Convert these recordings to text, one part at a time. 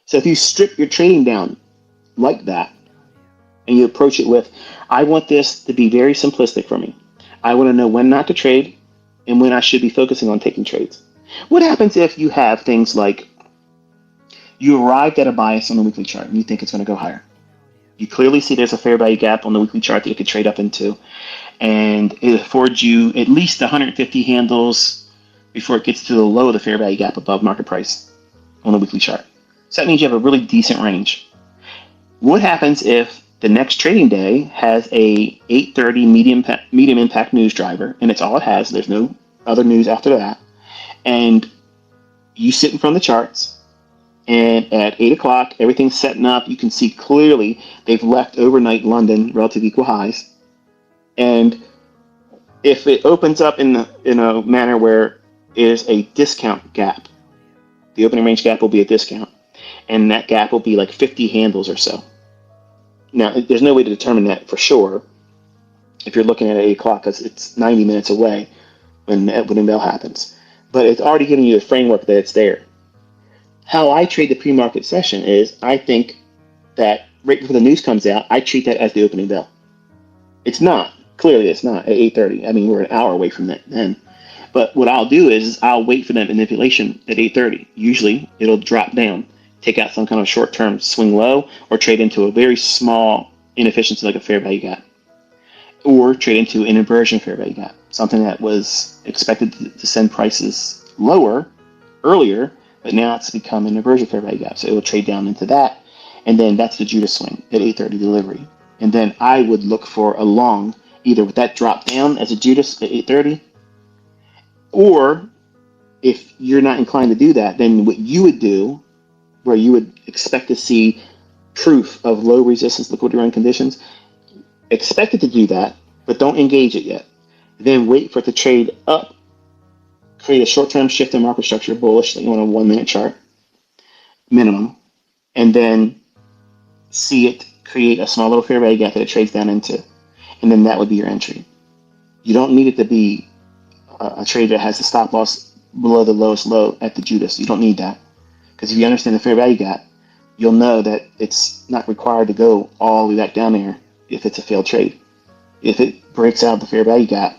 So if you strip your trading down like that and you approach it with, I want this to be very simplistic for me. I want to know when not to trade and when I should be focusing on taking trades. What happens if you have things like you arrived at a bias on the weekly chart and you think it's going to go higher? You clearly see there's a fair value gap on the weekly chart that you could trade up into, and it affords you at least 150 handles before it gets to the low of the fair value gap above market price on the weekly chart. So that means you have a really decent range. What happens if the next trading day has a 8:30 medium impact news driver, and it's all it has? There's no other news after that, and you sit in front of the charts, and at 8 o'clock, everything's setting up. You can see clearly they've left overnight London relative equal highs. And if it opens up in a manner where there's a discount gap, the opening range gap will be a discount. And that gap will be like 50 handles or so. Now, there's no way to determine that for sure if you're looking at 8 o'clock, because it's 90 minutes away when the opening bell happens. But it's already giving you a framework that it's there. How I trade the pre-market session is I think that right before the news comes out, I treat that as the opening bell. It's not. Clearly, it's not at 8:30. I mean, we're an hour away from that then. But what I'll do is I'll wait for that manipulation at 8:30. Usually, it'll drop down, take out some kind of short-term swing low, or trade into a very small inefficiency like a fair value gap, or trade into an inversion fair value gap, something that was expected to send prices lower earlier, but now it's become an inversion fair value gap. So it will trade down into that, and then that's the Judas swing at 8:30 delivery. And then I would look for a long, either with that drop down as a Judas at 8:30, or if you're not inclined to do that, then what you would do, where you would expect to see proof of low resistance liquidity run conditions, expect it to do that, but don't engage it yet. Then wait for it to trade up, create a short-term shift in market structure bullishly on a 1-minute chart minimum, and then see it create a small little fair value gap that it trades down into, and then that would be your entry. You don't need it to be a trade that has the stop loss below the lowest low at the Judas. You don't need that, because if you understand the fair value gap, you'll know that it's not required to go all the way back down there if it's a failed trade. If it breaks out the fair value gap,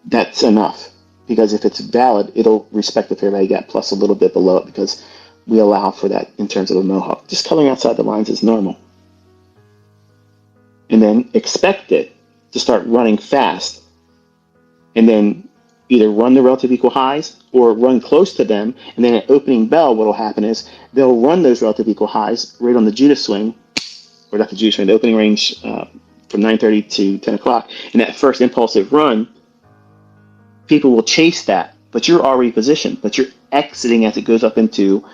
that's enough, because if it's valid, it'll respect the fair value gap plus a little bit below it, because we allow for that in terms of a mohawk. Just coloring outside the lines is normal. And then expect it to start running fast, and then either run the relative equal highs or run close to them, and then at opening bell, what will happen is they'll run those relative equal highs right on the Judas swing, or not the Judas swing, the opening range from 9:30 to 10 o'clock. And that first impulsive run, people will chase that, but you're already positioned, but you're exiting as it goes up into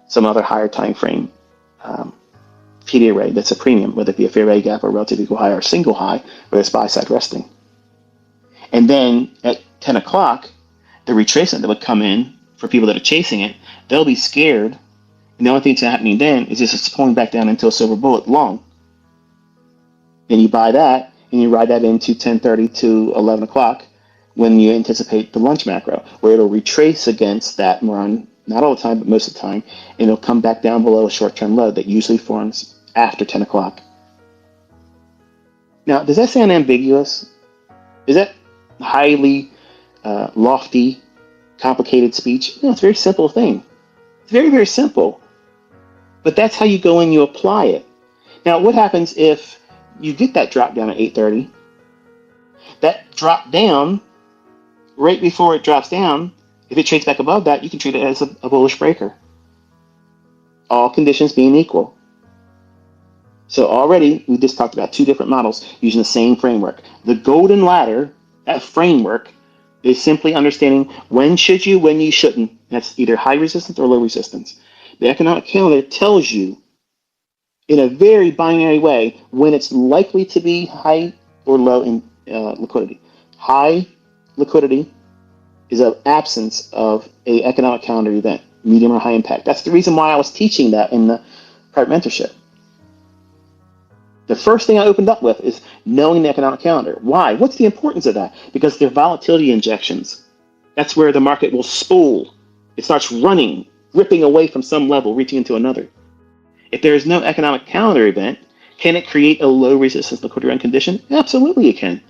some other higher time frame PD array that's a premium, whether it be a fair value gap or relative equal high or a single high, where it's buy side resting. And then at 10 o'clock, the retracement that would come in for people that are chasing it, they'll be scared. And the only thing that's happening then is just it's pulling back down into a silver bullet long. Then you buy that and you ride that into 10:30 to 11 o'clock when you anticipate the lunch macro, where it'll retrace against that run, not all the time, but most of the time, and it'll come back down below a short-term low that usually forms after 10 o'clock. Now, does that sound ambiguous? Is that highly lofty, complicated speech? No, it's a very simple thing. It's very, very simple. But that's how you go and you apply it. Now, what happens if you get that drop down at 8:30? That drop down, right before it drops down, if it trades back above that, you can treat it as a bullish breaker. All conditions being equal. So already, we just talked about two different models using the same framework. The golden ladder, that framework, is simply understanding when should you, when you shouldn't. That's either high resistance or low resistance. The economic calendar tells you in a very binary way when it's likely to be high or low in liquidity. High liquidity is an absence of an economic calendar event, medium or high impact. That's the reason why I was teaching that in the private mentorship. The first thing I opened up with is knowing the economic calendar. Why? What's the importance of that? Because they're volatility injections. That's where the market will spool. It starts running ripping away from some level, reaching into another. If there is no economic calendar event, can it create a low resistance liquidity run condition? Absolutely it can,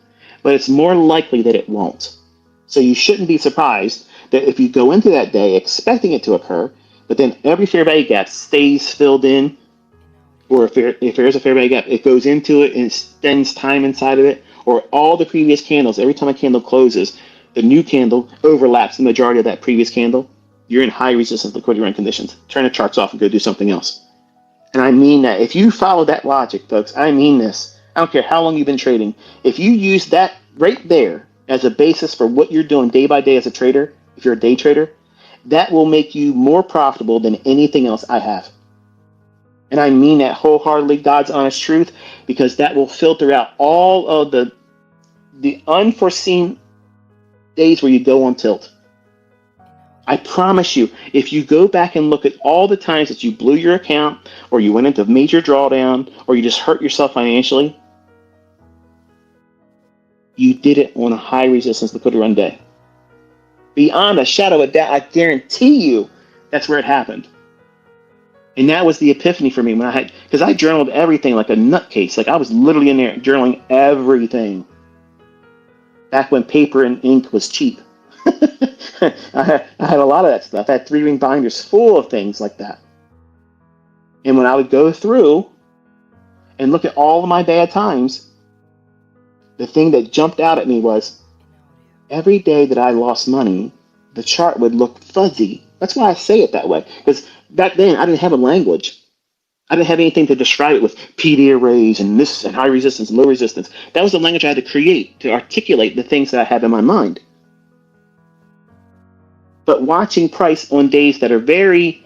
but it's more likely that it won't. So you shouldn't be surprised that if you go into that day expecting it to occur, but then every fair value gap stays filled in, or if there is a fair value gap, it goes into it and it spends time inside of it, or all the previous candles, every time a candle closes, the new candle overlaps the majority of that previous candle, you're in high resistance liquidity run conditions. Turn the charts off and go do something else. And I mean that. If you follow that logic, folks, I mean this. I don't care how long you've been trading. If you use that right there as a basis for what you're doing day by day as a trader, if you're a day trader, that will make you more profitable than anything else I have. And I mean that wholeheartedly, God's honest truth, because that will filter out all of the unforeseen days where you go on tilt. I promise you, if you go back and look at all the times that you blew your account, or you went into major drawdown, or you just hurt yourself financially, you did it on a high resistance liquidity run day. Beyond a shadow of a doubt, I guarantee you that's where it happened. And that was the epiphany for me when because I journaled everything like a nutcase. Like I was literally in there journaling everything. Back when paper and ink was cheap. I had a lot of that stuff. I had 3-ring binders full of things like that. And when I would go through and look at all of my bad times, the thing that jumped out at me was every day that I lost money, the chart would look fuzzy. That's why I say it that way. Because back then I didn't have a language. I didn't have anything to describe it with PD arrays and this and high resistance and low resistance. That was the language I had to create to articulate the things that I had in my mind. But watching price on days that are very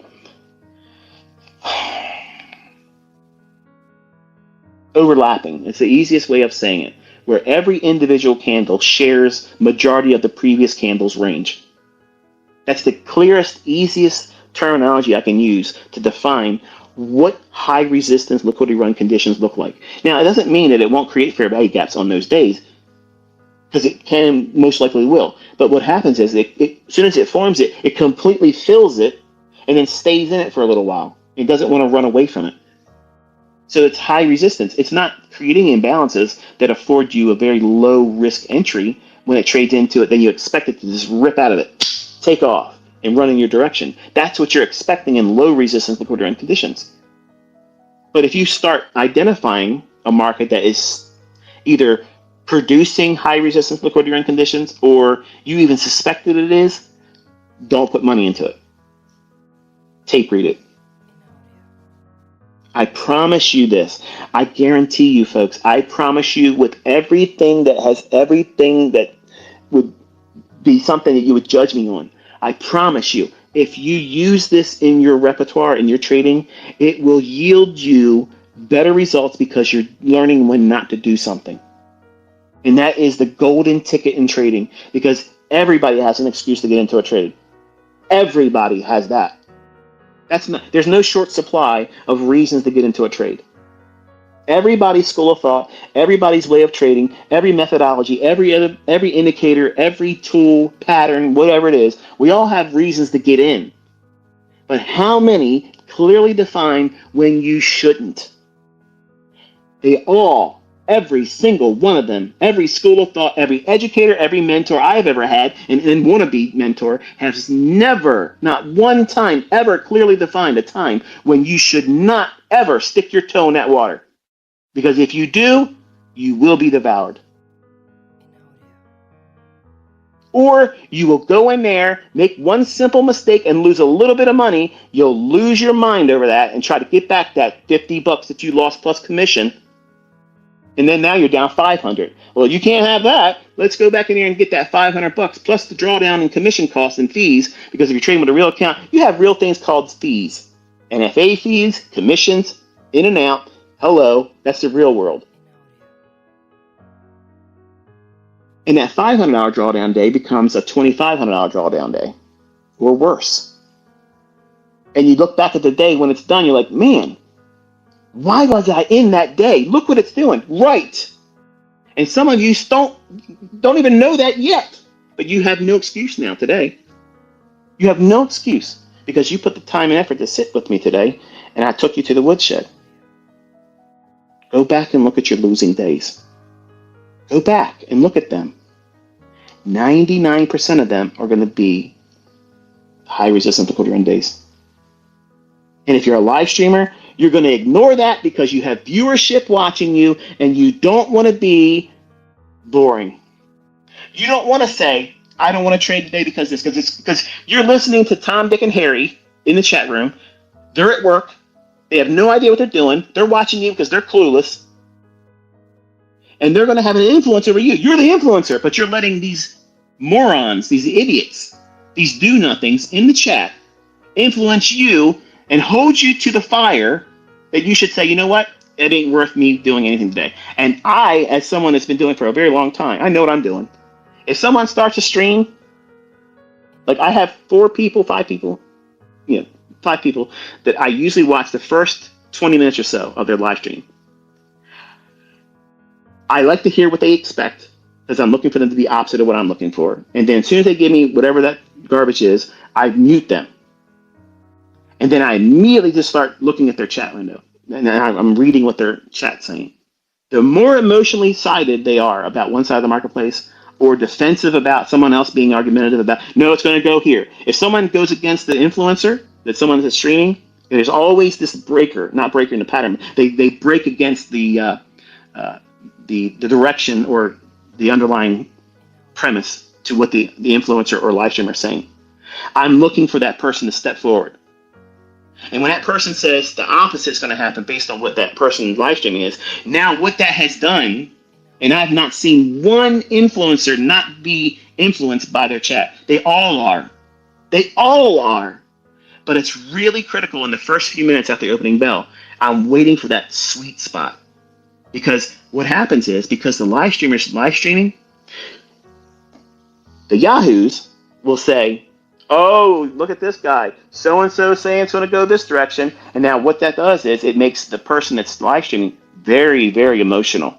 overlapping, it's the easiest way of saying it, where every individual candle shares majority of the previous candle's range. That's the clearest, easiest terminology I can use to define what high resistance liquidity run conditions look like. Now, it doesn't mean that it won't create fair value gaps on those days, because it can, most likely will. But what happens is as soon as it forms it, it completely fills it and then stays in it for a little while. It doesn't want to run away from it. So it's high resistance. It's not creating imbalances that afford you a very low risk entry when it trades into it. Then you expect it to just rip out of it, take off, and run in your direction. That's what you're expecting in low resistance liquidity run conditions. But if you start identifying a market that is either producing high resistance liquidity run conditions, or you even suspect that it is, don't put money into it. Tape read it. I promise you this. I guarantee you, folks, I promise you with everything that would be something that you would judge me on. I promise you, if you use this in your repertoire, in your trading, it will yield you better results because you're learning when not to do something. And that is the golden ticket in trading, because everybody has an excuse to get into a trade. Everybody has that. There's no short supply of reasons to get into a trade. Everybody's school of thought, everybody's way of trading, every methodology, every indicator, every tool, pattern, whatever it is, we all have reasons to get in. But how many clearly define when you shouldn't? Every single one of them, every school of thought, every educator, every mentor I've ever had, and wannabe mentor, has never, not one time, ever clearly defined a time when you should not ever stick your toe in that water. Because if you do, you will be devoured. Or you will go in there, make one simple mistake and lose a little bit of money. You'll lose your mind over that and try to get back that $50 that you lost plus commission. And then now you're down 500. Well, you can't have that. Let's go back in here and get that $500 plus the drawdown and commission costs and fees. Because if you're trading with a real account, you have real things called fees. NFA fees, commissions, in and out. Hello, that's the real world. And that $500 drawdown day becomes a $2,500 drawdown day, or worse. And you look back at the day when it's done, you're like, man, why was I in that day? Look what it's doing. Right. And some of you don't even know that yet. But you have no excuse now today. You have no excuse. because you put the time and effort to sit with me today, and I took you to the woodshed. Go back and look at your losing days. Go back and look at them. 99% of them are going to be high resistance liquid run days. And if you're a live streamer, you're going to ignore that because you have viewership watching you and you don't want to be boring. You don't want to say, I don't want to trade today because because you're listening to Tom, Dick, and Harry in the chat room. They're at work. They have no idea what they're doing. They're watching you because they're clueless. And they're going to have an influence over you. You're the influencer, but you're letting these morons, these idiots, these do-nothings in the chat influence you and hold you to the fire that you should say, you know what? It ain't worth me doing anything today. And I, as someone that's been doing it for a very long time, I know what I'm doing. If someone starts a stream, like I have 5 people that I usually watch the first 20 minutes or so of their live stream. I like to hear what they expect because I'm looking for them to be opposite of what I'm looking for. And then as soon as they give me whatever that garbage is, I mute them. And then I immediately just start looking at their chat window. And I'm reading what their chat's saying. The more emotionally sided they are about one side of the marketplace or defensive about someone else being argumentative about, no, it's going to go here. If someone goes against the influencer, that someone that's streaming, there's always this not breaker in the pattern. They break against the direction or the underlying premise to what the influencer or live streamer is saying. I'm looking for that person to step forward. And when that person says the opposite is going to happen based on what that person live streaming is, now what that has done, and I've not seen one influencer not be influenced by their chat. They all are. They all are. But it's really critical in the first few minutes after the opening bell. I'm waiting for that sweet spot. Because what happens is, because the live streamers live streaming, the yahoos will say, oh, look at this guy. So-and-so saying it's going to go this direction. And now what that does is it makes the person that's live streaming very, very emotional.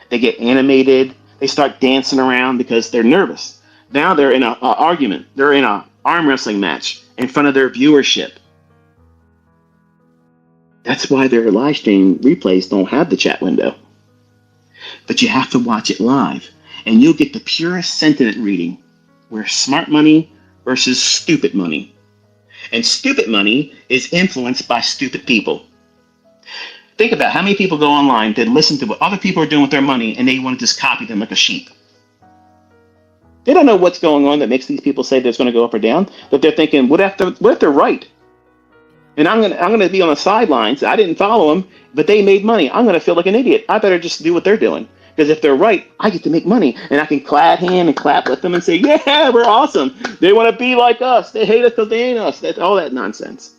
They get animated. They start dancing around because they're nervous. Now they're in an argument. They're in an arm wrestling match in front of their viewership. That's why their live stream replays don't have the chat window. But you have to watch it live. And you'll get the purest sentiment reading where smart money versus stupid money. And stupid money is influenced by stupid people. Think about how many people go online that listen to what other people are doing with their money and they want to just copy them like a sheep. They don't know what's going on that makes these people say that it's going to go up or down, but they're thinking, what if they're right? And I'm gonna be on the sidelines. I didn't follow them, but they made money. I'm gonna feel like an idiot. I better just do what they're doing. Because if they're right, I get to make money. And I can clap hand and clap with them and say, yeah, we're awesome. They want to be like us. They hate us because they ain't us. That's all that nonsense.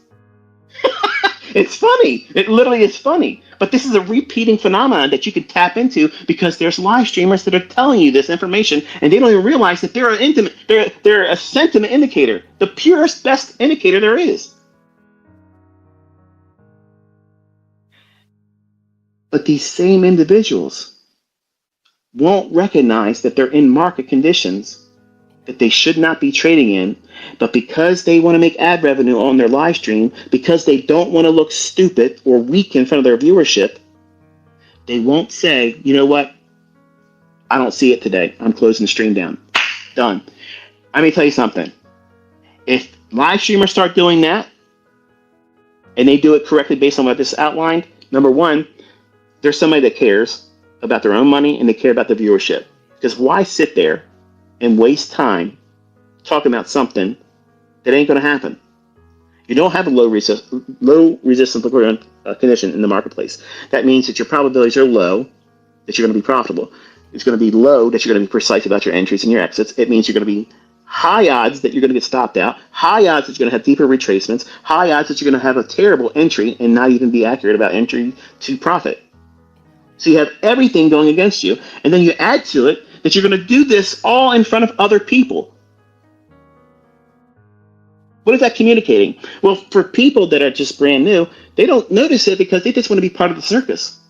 It's funny. It literally is funny. But this is a repeating phenomenon that you can tap into because there's live streamers that are telling you this information and they don't even realize that they're a sentiment indicator, the purest, best indicator there is. But these same individuals won't recognize that they're in market conditions that they should not be trading in, but because they want to make ad revenue on their live stream, because they don't want to look stupid or weak in front of their viewership, they won't say, you know what, I don't see it today. I'm closing the stream down. Done. Let me tell you something. If live streamers start doing that, and they do it correctly based on what I just outlined, number one, there's somebody that cares about their own money and they care about the viewership. Because why sit there and waste time talking about something that ain't going to happen? You don't have a low resistance liquidity condition in the marketplace. That means that your probabilities are low that you're going to be profitable. It's going to be low that you're going to be precise about your entries and your exits. It means you're going to be high odds that you're going to get stopped out, high odds that you're going to have deeper retracements, high odds that you're going to have a terrible entry and not even be accurate about entry to profit. So you have everything going against you, and then you add to it that you're going to do this all in front of other people. What is that communicating? Well, for people that are just brand new, they don't notice it because they just want to be part of the circus.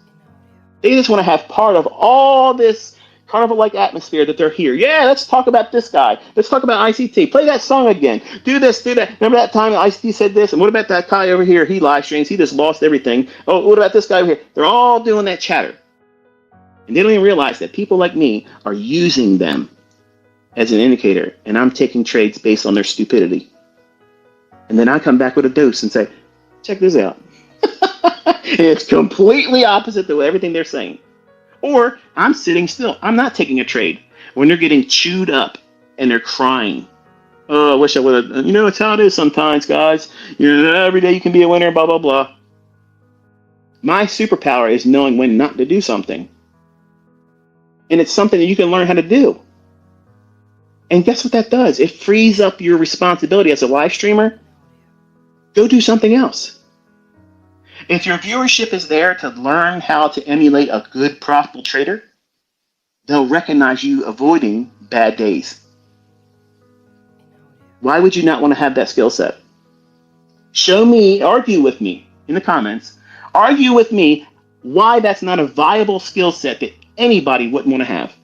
They just want to have part of all this carnival-like atmosphere that they're here. Yeah, let's talk about this guy. Let's talk about ICT. Play that song again. Do this, do that. Remember that time ICT said this? And what about that guy over here? He live streams. He just lost everything. Oh, what about this guy over here? They're all doing that chatter. And they don't even realize that people like me are using them as an indicator, and I'm taking trades based on their stupidity. And then I come back with a dose and say, check this out. It's completely opposite to everything they're saying. Or I'm sitting still. I'm not taking a trade. When they're getting chewed up and they're crying. Oh, I wish I would have. It's how it is sometimes, guys. Every day you can be a winner, blah, blah, blah. My superpower is knowing when not to do something. And it's something that you can learn how to do. And guess what that does? It frees up your responsibility as a live streamer. Go do something else. If your viewership is there to learn how to emulate a good, profitable trader, they'll recognize you avoiding bad days. Why would you not want to have that skill set? Show me, argue with me in the comments, argue with me why that's not a viable skill set that anybody wouldn't want to have.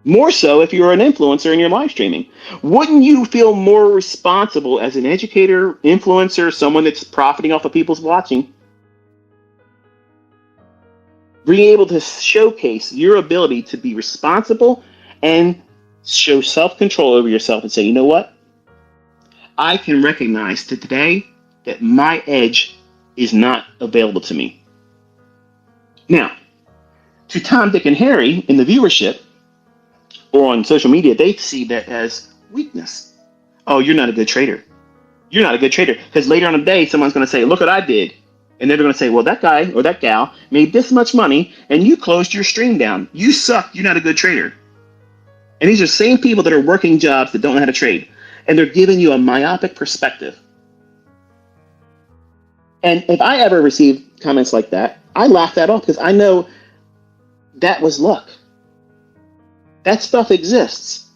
More so if you're an influencer and you're live streaming. Wouldn't you feel more responsible as an educator, influencer, someone that's profiting off of people's watching, being able to showcase your ability to be responsible and show self-control over yourself and say, you know what? I can recognize today that my edge is not available to me. Now, to Tom, Dick, and Harry in the viewership, or on social media, they see that as weakness. Oh, you're not a good trader. You're not a good trader. Because later on in the day, someone's going to say, look what I did. And they're going to say, well, that guy or that gal made this much money and you closed your stream down. You suck. You're not a good trader. And these are the same people that are working jobs that don't know how to trade. And they're giving you a myopic perspective. And if I ever receive comments like that, I laugh that off because I know that was luck. That stuff exists.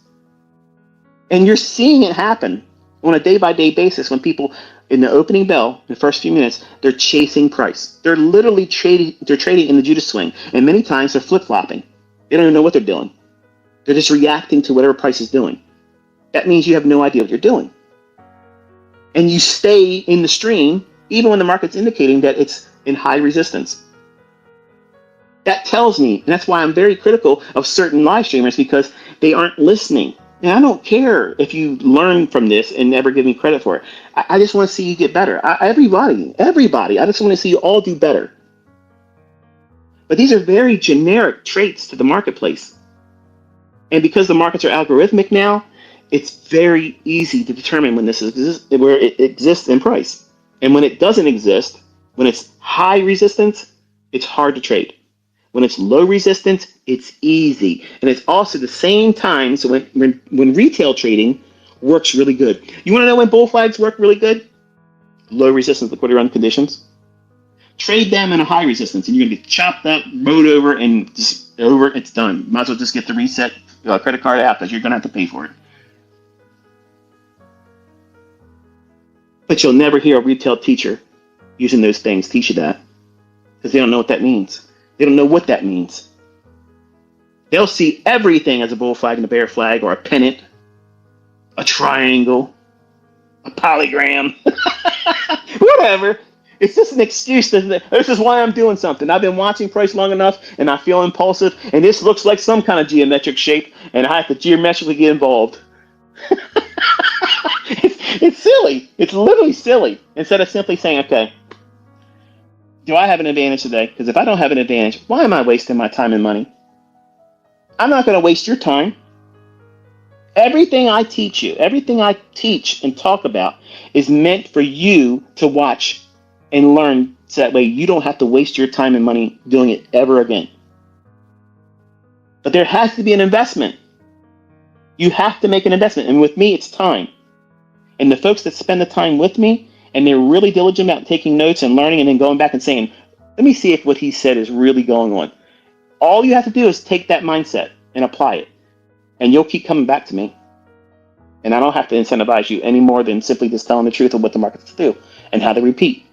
And you're seeing it happen on a day-by-day basis when people, in the opening bell, the first few minutes, they're chasing price. They're literally trading in the Judas swing. And many times they're flip-flopping. They don't even know what they're doing. They're just reacting to whatever price is doing. That means you have no idea what you're doing. And you stay in the stream, even when the market's indicating that it's in high resistance. That tells me, and that's why I'm very critical of certain live streamers because they aren't listening. And I don't care if you learn from this and never give me credit for it. I just want to see you get better. Everybody, I just want to see you all do better. But these are very generic traits to the marketplace. And because the markets are algorithmic now, it's very easy to determine when this is where it exists in price. And when it doesn't exist, when it's high resistance, it's hard to trade. When it's low resistance, it's easy. And it's also the same time, so when retail trading works really good. You want to know when bull flags work really good? Low resistance liquidity run conditions. Trade them in a high resistance, and you're going to get chopped up, rode over, and just over, it's done. Might as well just get the reset credit card app because you're going to have to pay for it. But you'll never hear a retail teacher using those things teach you that because they don't know what that means. They don't know what that means. They'll see everything as a bull flag and a bear flag or a pennant, a triangle, a polygram, whatever. It's just an excuse. This is why I'm doing something. I've been watching price long enough and I feel impulsive and this looks like some kind of geometric shape and I have to geometrically get involved. It's silly. It's literally silly. Instead of simply saying, okay, do I have an advantage today? Because if I don't have an advantage, why am I wasting my time and money? I'm not going to waste your time. Everything I teach you, everything I teach and talk about is meant for you to watch and learn so that way you don't have to waste your time and money doing it ever again. But there has to be an investment. You have to make an investment. And with me, it's time. And the folks that spend the time with me, and they're really diligent about taking notes and learning and then going back and saying, let me see if what he said is really going on. All you have to do is take that mindset and apply it. And you'll keep coming back to me. And I don't have to incentivize you any more than simply just telling the truth of what the markets do and how they repeat.